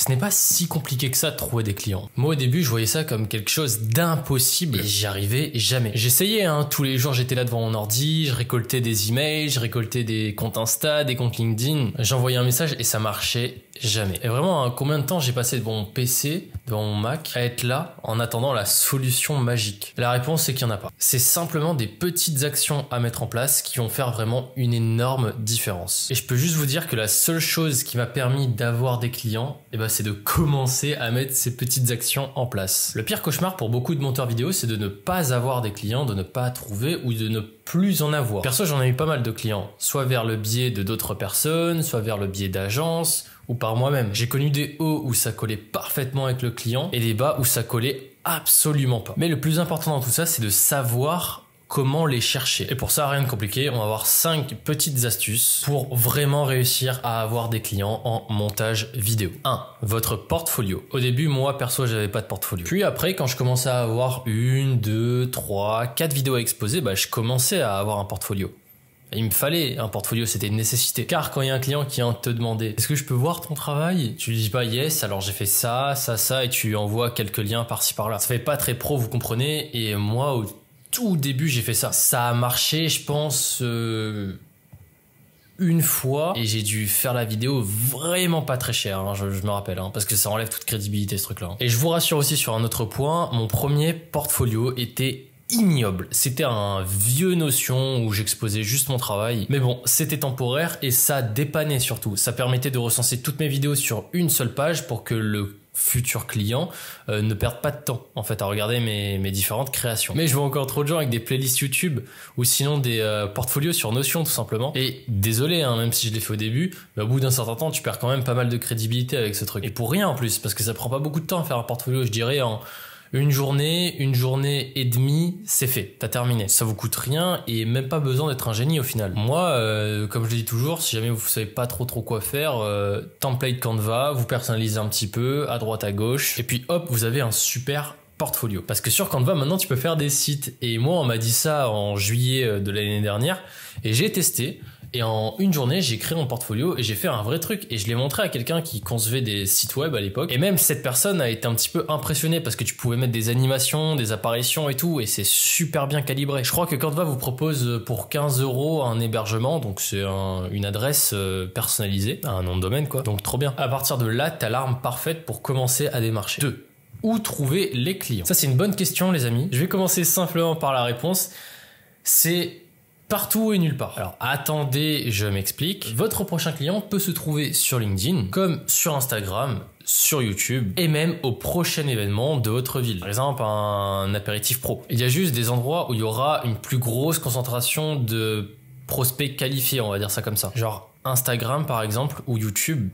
ce n'est pas si compliqué que ça de trouver des clients. Moi au début je voyais ça comme quelque chose d'impossible et j'y arrivais jamais. J'essayais tous les jours j'étais là devant mon ordi, je récoltais des emails, je récoltais des comptes Insta, des comptes LinkedIn, j'envoyais un message et ça marchait jamais. Et vraiment, combien de temps j'ai passé devant mon PC, devant mon Mac, à être là en attendant la solution magique? La réponse c'est qu'il n'y en a pas. C'est simplement des petites actions à mettre en place qui vont faire vraiment une énorme différence. Et je peux juste vous dire que la seule chose qui m'a permis d'avoir des clients, c'est de commencer à mettre ces petites actions en place. Le pire cauchemar pour beaucoup de monteurs vidéo, c'est de ne pas avoir des clients, de ne pas trouver ou de ne plus en avoir. Perso, j'en ai eu pas mal de clients, soit vers le biais de d'autres personnes, soit vers le biais d'agences, ou par moi-même. J'ai connu des hauts où ça collait parfaitement avec le client et des bas où ça collait absolument pas. Mais le plus important dans tout ça, c'est de savoir comment les chercher. Et pour ça, rien de compliqué, on va avoir 5 petites astuces pour vraiment réussir à avoir des clients en montage vidéo. 1. Votre portfolio. Au début, moi, perso, j'avais pas de portfolio. Puis après, quand je commençais à avoir 1, 2, 3, 4 vidéos à exposer, je commençais à avoir un portfolio. Il me fallait un portfolio, c'était une nécessité. Car quand il y a un client qui vient te demander « Est-ce que je peux voir ton travail ?» Tu lui dis pas « Yes, alors j'ai fait ça, ça, ça » et tu envoies quelques liens par-ci par-là. Ça fait pas très pro, vous comprenez. Et moi, au tout début, j'ai fait ça. Ça a marché, je pense, une fois. Et j'ai dû faire la vidéo vraiment pas très cher, je me rappelle. Parce que ça enlève toute crédibilité, ce truc-là. Et je vous rassure aussi sur un autre point, mon premier portfolio était ignoble. C'était un vieux Notion où j'exposais juste mon travail. Mais bon, c'était temporaire et ça dépannait surtout. Ça permettait de recenser toutes mes vidéos sur une seule page pour que le futur client ne perde pas de temps en fait à regarder mes différentes créations. Mais je vois encore trop de gens avec des playlists YouTube ou sinon des portfolios sur Notion tout simplement. Et désolé, même si je l'ai fait au début, mais au bout d'un certain temps, tu perds quand même pas mal de crédibilité avec ce truc. Et pour rien en plus, parce que ça prend pas beaucoup de temps à faire un portfolio, je dirais en une journée et demie, c'est fait, t'as terminé. Ça vous coûte rien et même pas besoin d'être un génie au final. Moi, comme je le dis toujours, si jamais vous savez pas trop quoi faire, template Canva, vous personnalisez un petit peu, à droite à gauche, et puis hop, vous avez un super portfolio. Parce que sur Canva, maintenant, tu peux faire des sites. Et moi, on m'a dit ça en juillet de l'année dernière, et j'ai testé. Et en une journée, j'ai créé mon portfolio et j'ai fait un vrai truc. Et je l'ai montré à quelqu'un qui concevait des sites web à l'époque. Et même cette personne a été un petit peu impressionnée parce que tu pouvais mettre des animations, des apparitions et tout. Et c'est super bien calibré. Je crois que Canva vous propose pour 15 € un hébergement. Donc c'est une adresse personnalisée, un nom de domaine quoi. Donc trop bien. À partir de là, t'as l'arme parfaite pour commencer à démarcher. 2. Où trouver les clients? Ça c'est une bonne question les amis. Je vais commencer simplement par la réponse. C'est partout et nulle part. Alors attendez, je m'explique. Votre prochain client peut se trouver sur LinkedIn, comme sur Instagram, sur YouTube, et même au prochain événement de votre ville. Par exemple, un apéritif pro. Il y a juste des endroits où il y aura une plus grosse concentration de prospects qualifiés, on va dire ça comme ça. Genre Instagram par exemple, ou YouTube,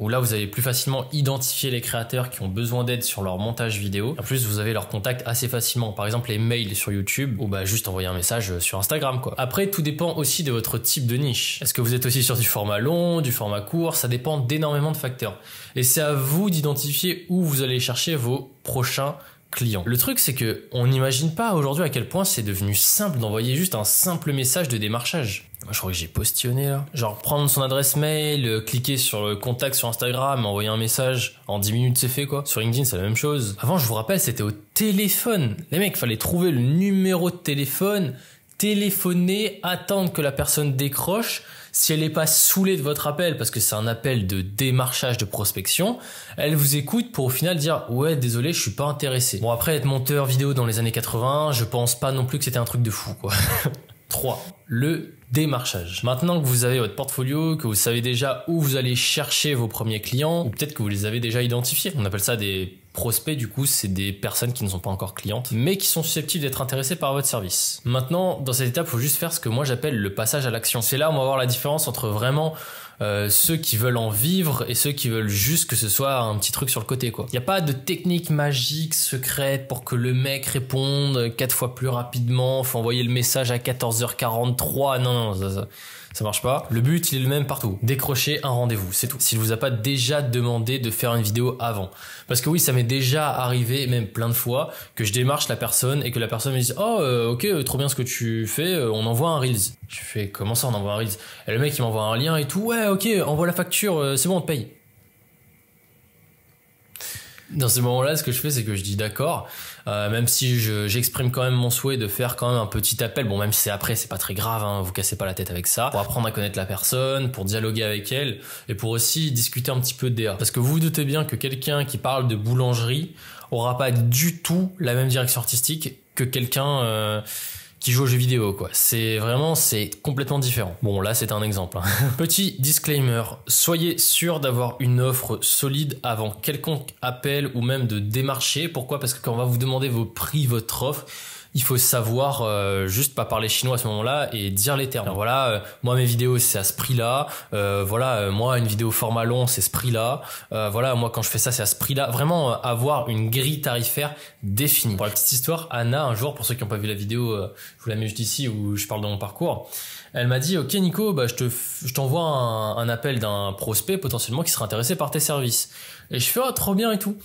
où là vous allez plus facilement identifier les créateurs qui ont besoin d'aide sur leur montage vidéo. En plus vous avez leur contact assez facilement, par exemple les mails sur YouTube ou juste envoyer un message sur Instagram quoi. Après tout dépend aussi de votre type de niche. Est-ce que vous êtes aussi sur du format long, du format court? Ça dépend d'énormément de facteurs. Et c'est à vous d'identifier où vous allez chercher vos prochains clients. Le truc c'est que on n'imagine pas aujourd'hui à quel point c'est devenu simple d'envoyer juste un simple message de démarchage. Je crois que j'ai postillonné là. Genre prendre son adresse mail, cliquer sur le contact sur Instagram, envoyer un message, en 10 minutes c'est fait quoi. Sur LinkedIn c'est la même chose. Avant je vous rappelle c'était au téléphone. Les mecs fallait trouver le numéro de téléphone, téléphoner, attendre que la personne décroche. Si elle n'est pas saoulée de votre appel, parce que c'est un appel de démarchage de prospection, elle vous écoute pour au final dire « Ouais, désolé, je suis pas intéressé ». Bon après, être monteur vidéo dans les années 80, je pense pas non plus que c'était un truc de fou quoi. 3. Le démarchage. Maintenant que vous avez votre portfolio, que vous savez déjà où vous allez chercher vos premiers clients, ou peut-être que vous les avez déjà identifiés. On appelle ça des prospects, du coup, c'est des personnes qui ne sont pas encore clientes, mais qui sont susceptibles d'être intéressées par votre service. Maintenant, dans cette étape, il faut juste faire ce que moi j'appelle le passage à l'action. C'est là où on va voir la différence entre vraiment ceux qui veulent en vivre et ceux qui veulent juste que ce soit un petit truc sur le côté quoi. Il n'y a pas de technique magique secrète pour que le mec réponde 4 fois plus rapidement, faut envoyer le message à 14h43, non, ça marche pas. Le but il est le même partout, décrocher un rendez-vous, c'est tout. S'il vous a pas déjà demandé de faire une vidéo avant. Parce que oui, ça m'est déjà arrivé, même plein de fois, que je démarche la personne et que la personne me dise « Oh, ok, trop bien ce que tu fais, on envoie un Reels ». Je fais « Comment ça on envoie un Reels ?» Et le mec il m'envoie un lien et tout « Ouais, ok, envoie la facture, c'est bon, on te paye ». Dans ces moments-là, ce que je fais, c'est que je dis d'accord, même si j'exprime quand même mon souhait de faire quand même un petit appel. Bon, même si c'est après, c'est pas très grave, hein, vous cassez pas la tête avec ça. Pour apprendre à connaître la personne, pour dialoguer avec elle, et pour aussi discuter un petit peu de DA. Parce que vous vous doutez bien que quelqu'un qui parle de boulangerie aura pas du tout la même direction artistique que quelqu'un qui joue aux jeux vidéo, quoi. C'est complètement différent. Bon, là, c'est un exemple, hein. Petit disclaimer. Soyez sûr d'avoir une offre solide avant quelconque appel ou même de démarcher. Pourquoi? Parce que quand on va vous demander vos prix, votre offre, il faut savoir juste pas parler chinois à ce moment-là et dire les termes. Voilà, moi mes vidéos c'est à ce prix-là. Voilà, moi une vidéo format long c'est ce prix-là. Voilà, moi quand je fais ça c'est à ce prix-là. Vraiment avoir une grille tarifaire définie. Pour la petite histoire, Anna un jour, pour ceux qui n'ont pas vu la vidéo, je vous la mets juste ici où je parle de mon parcours. Elle m'a dit, ok Nico, bah je t'envoie un appel d'un prospect potentiellement qui serait intéressé par tes services. Et je fais trop bien et tout.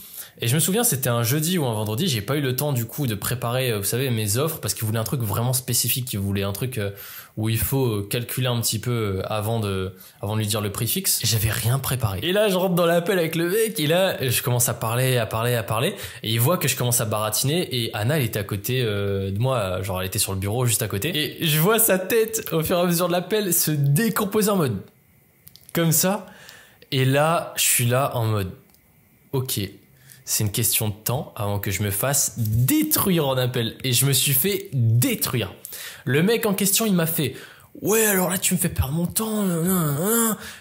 Et je me souviens, c'était un jeudi ou un vendredi, j'ai pas eu le temps du coup de préparer, vous savez, mes offres parce qu'il voulait un truc vraiment spécifique, il voulait un truc où il faut calculer un petit peu avant de lui dire le prix fixe. J'avais rien préparé. Et là, je rentre dans l'appel avec le mec et là, je commence à parler et il voit que je commence à baratiner et Anna, elle était à côté de moi, genre elle était sur le bureau juste à côté et je vois sa tête au fur et à mesure de l'appel se décomposer en mode comme ça. Et là, je suis là en mode ok. C'est une question de temps avant que je me fasse détruire en appel. Et je me suis fait détruire. Le mec en question, il m'a fait « Ouais, alors là, tu me fais perdre mon temps. »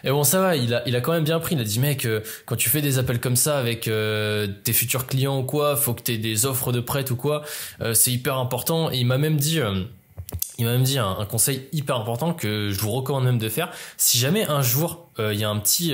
Et bon, ça va, il a quand même bien pris. Il a dit « Mec, quand tu fais des appels comme ça avec tes futurs clients ou quoi, faut que t'aies des offres de prêt ou quoi. C'est hyper important. » Et il m'a même dit... un conseil hyper important que je vous recommande même de faire. Si jamais un jour, il y a un petit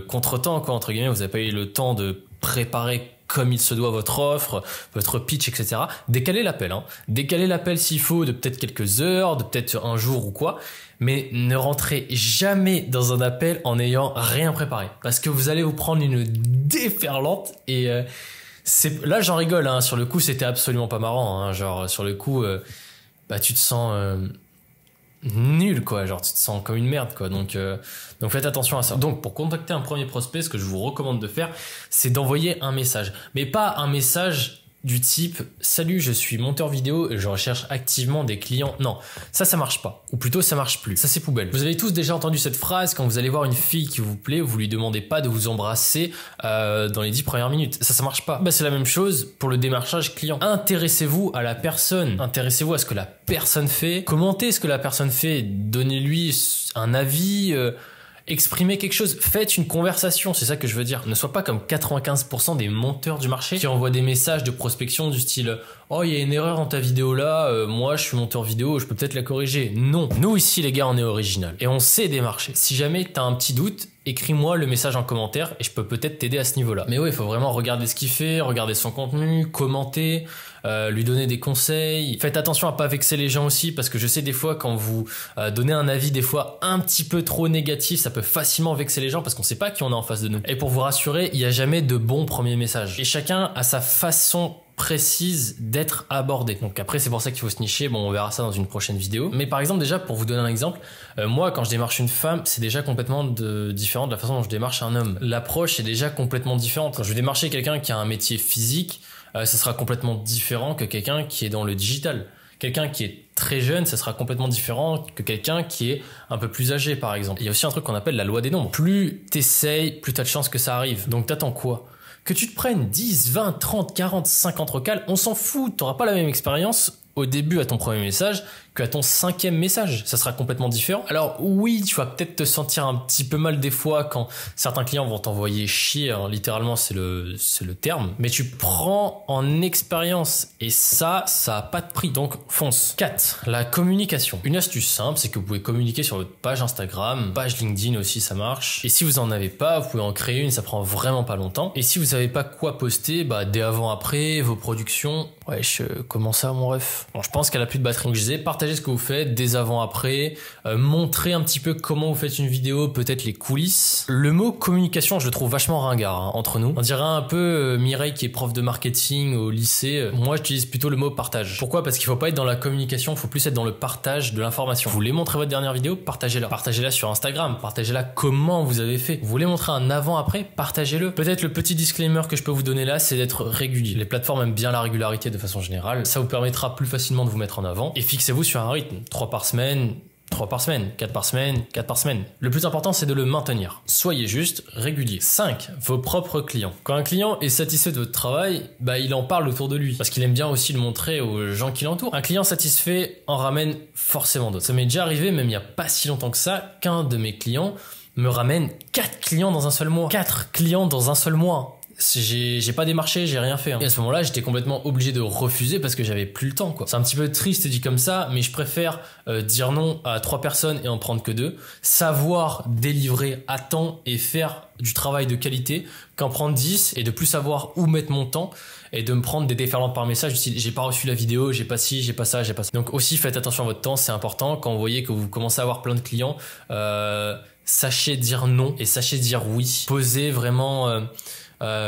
contretemps, quoi, entre guillemets, vous n'avez pas eu le temps de préparer comme il se doit votre offre, votre pitch, etc. Décalez l'appel, hein. Décalez l'appel s'il faut de peut-être quelques heures, de peut-être un jour ou quoi. Mais ne rentrez jamais dans un appel en n'ayant rien préparé. Parce que vous allez vous prendre une déferlante et là j'en rigole, hein. Sur le coup, c'était absolument pas marrant, hein. Genre sur le coup... bah tu te sens nul, quoi, genre tu te sens comme une merde, quoi. Donc faites attention à ça. Donc pour contacter un premier prospect, ce que je vous recommande de faire, c'est d'envoyer un message, mais pas un message du type salut, je suis monteur vidéo et je recherche activement des clients. Non, ça marche pas, ou plutôt ça marche plus, ça c'est poubelle. Vous avez tous déjà entendu cette phrase: quand vous allez voir une fille qui vous plaît, vous lui demandez pas de vous embrasser dans les 10 premières minutes. Ça marche pas. Bah c'est la même chose pour le démarchage client. Intéressez-vous à la personne, intéressez-vous à ce que la personne fait, commentez ce que la personne fait, donnez-lui un avis, exprimez quelque chose, faites une conversation, c'est ça que je veux dire. Ne sois pas comme 95% des monteurs du marché qui envoient des messages de prospection du style « Oh, il y a une erreur dans ta vidéo là, moi je suis monteur vidéo, je peux peut-être la corriger. » Non, nous ici les gars, on est original et on sait démarcher. Si jamais t'as un petit doute, écris-moi le message en commentaire et je peux peut-être t'aider à ce niveau-là. Mais ouais, il faut vraiment regarder ce qu'il fait, regarder son contenu, commenter, lui donner des conseils. Faites attention à pas vexer les gens aussi, parce que je sais des fois quand vous donnez un avis des fois un petit peu trop négatif, ça peut facilement vexer les gens parce qu'on sait pas qui on a en face de nous. Et pour vous rassurer, il y a jamais de bons premiers messages. Et chacun a sa façon précise d'être abordé. Donc après c'est pour ça qu'il faut se nicher, bon on verra ça dans une prochaine vidéo. Mais par exemple déjà pour vous donner un exemple, moi quand je démarche une femme c'est déjà complètement différent de la façon dont je démarche un homme. L'approche est déjà complètement différente. Quand je vais démarcher quelqu'un qui a un métier physique, ça sera complètement différent que quelqu'un qui est dans le digital. Quelqu'un qui est très jeune, ça sera complètement différent que quelqu'un qui est un peu plus âgé par exemple. Il y a aussi un truc qu'on appelle la loi des nombres. Plus t'essayes, plus t'as de chances que ça arrive. Donc t'attends quoi ? Que tu te prennes 10, 20, 30, 40, 50 recales, on s'en fout, t'auras pas la même expérience au début à ton premier message qu'à ton 5e message. Ça sera complètement différent. Alors oui, tu vas peut-être te sentir un petit peu mal des fois quand certains clients vont t'envoyer chier, hein, littéralement c'est le terme, mais tu prends en expérience et ça a pas de prix, donc fonce. 4. La communication. Une astuce simple, c'est que vous pouvez communiquer sur votre page Instagram, page LinkedIn aussi ça marche, et si vous en avez pas, vous pouvez en créer une, ça prend vraiment pas longtemps, et si vous savez pas quoi poster, des avant-après, vos productions, wesh, comment ça mon ref? Bon, je pense qu'elle a plus de batterie, donc je disais, partagez partagez ce que vous faites, des avant-après, montrez un petit peu comment vous faites une vidéo, peut-être les coulisses. Le mot communication, je le trouve vachement ringard hein, entre nous. On dirait un peu Mireille qui est prof de marketing au lycée. Moi, j'utilise plutôt le mot partage. Pourquoi? Parce qu'il faut pas être dans la communication, il faut plus être dans le partage de l'information. Vous voulez montrer votre dernière vidéo? Partagez-la. Partagez-la sur Instagram, partagez-la comment vous avez fait. Vous voulez montrer un avant-après? Partagez-le. Peut-être le petit disclaimer que je peux vous donner là, c'est d'être régulier. Les plateformes aiment bien la régularité de façon générale. Ça vous permettra plus facilement de vous mettre en avant. Et fixez-vous sur un rythme. 3 par semaine, 3 par semaine, 4 par semaine, 4 par semaine. Le plus important, c'est de le maintenir. Soyez juste régulier. 5. Vos propres clients. Quand un client est satisfait de votre travail, il en parle autour de lui. Parce qu'il aime bien aussi le montrer aux gens qui l'entourent. Un client satisfait en ramène forcément d'autres. Ça m'est déjà arrivé, même il n'y a pas si longtemps que ça, qu'un de mes clients me ramène 4 clients dans un seul mois. 4 clients dans un seul mois. J'ai pas démarché, j'ai rien fait. Et à ce moment-là, j'étais complètement obligé de refuser parce que j'avais plus le temps, quoi. C'est un petit peu triste dit comme ça, mais je préfère dire non à 3 personnes et en prendre que 2. Savoir délivrer à temps et faire du travail de qualité qu'en prendre 10 et de plus savoir où mettre mon temps et de me prendre des déferlantes par message. J'ai pas reçu la vidéo, j'ai pas ci, j'ai pas ça, j'ai pas ça. Donc aussi, faites attention à votre temps, c'est important. Quand vous voyez que vous commencez à avoir plein de clients, sachez dire non et sachez dire oui. Posez vraiment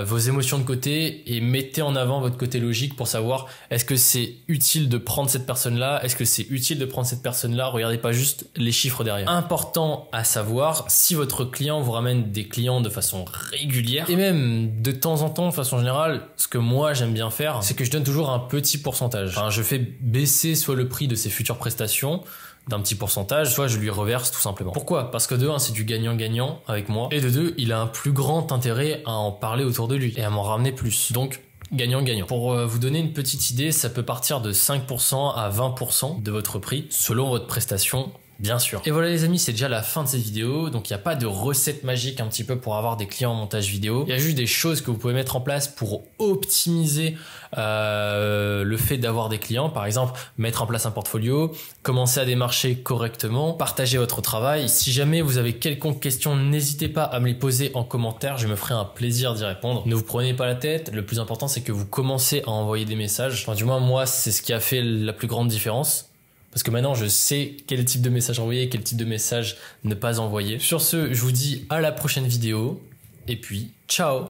vos émotions de côté et mettez en avant votre côté logique pour savoir est-ce que c'est utile de prendre cette personne-là, est-ce que c'est utile de prendre cette personne-là. Regardez pas juste les chiffres derrière. Important à savoir, si votre client vous ramène des clients de façon régulière et même de temps en temps de façon générale, ce que moi j'aime bien faire, c'est que je donne toujours un petit pourcentage. Enfin, je fais baisser soit le prix de ses futures prestations d'un petit pourcentage, soit je lui reverse tout simplement. Pourquoi? Parce que de 1, c'est du gagnant-gagnant avec moi, et de 2, il a un plus grand intérêt à en parler autour de lui et à m'en ramener plus. Donc, gagnant-gagnant. Pour vous donner une petite idée, ça peut partir de 5% à 20% de votre prix, selon votre prestation, bien sûr. Et voilà les amis, c'est déjà la fin de cette vidéo. Donc il n'y a pas de recette magique un petit peu pour avoir des clients en montage vidéo. Il y a juste des choses que vous pouvez mettre en place pour optimiser le fait d'avoir des clients. Par exemple, mettre en place un portfolio, commencer à démarcher correctement, partager votre travail. Si jamais vous avez quelconque question, n'hésitez pas à me les poser en commentaire. Je me ferai un plaisir d'y répondre. Ne vous prenez pas la tête. Le plus important, c'est que vous commencez à envoyer des messages. Enfin, du moins, moi, c'est ce qui a fait la plus grande différence. Parce que maintenant, je sais quel type de message envoyer, quel type de message ne pas envoyer. Sur ce, je vous dis à la prochaine vidéo. Et puis, ciao!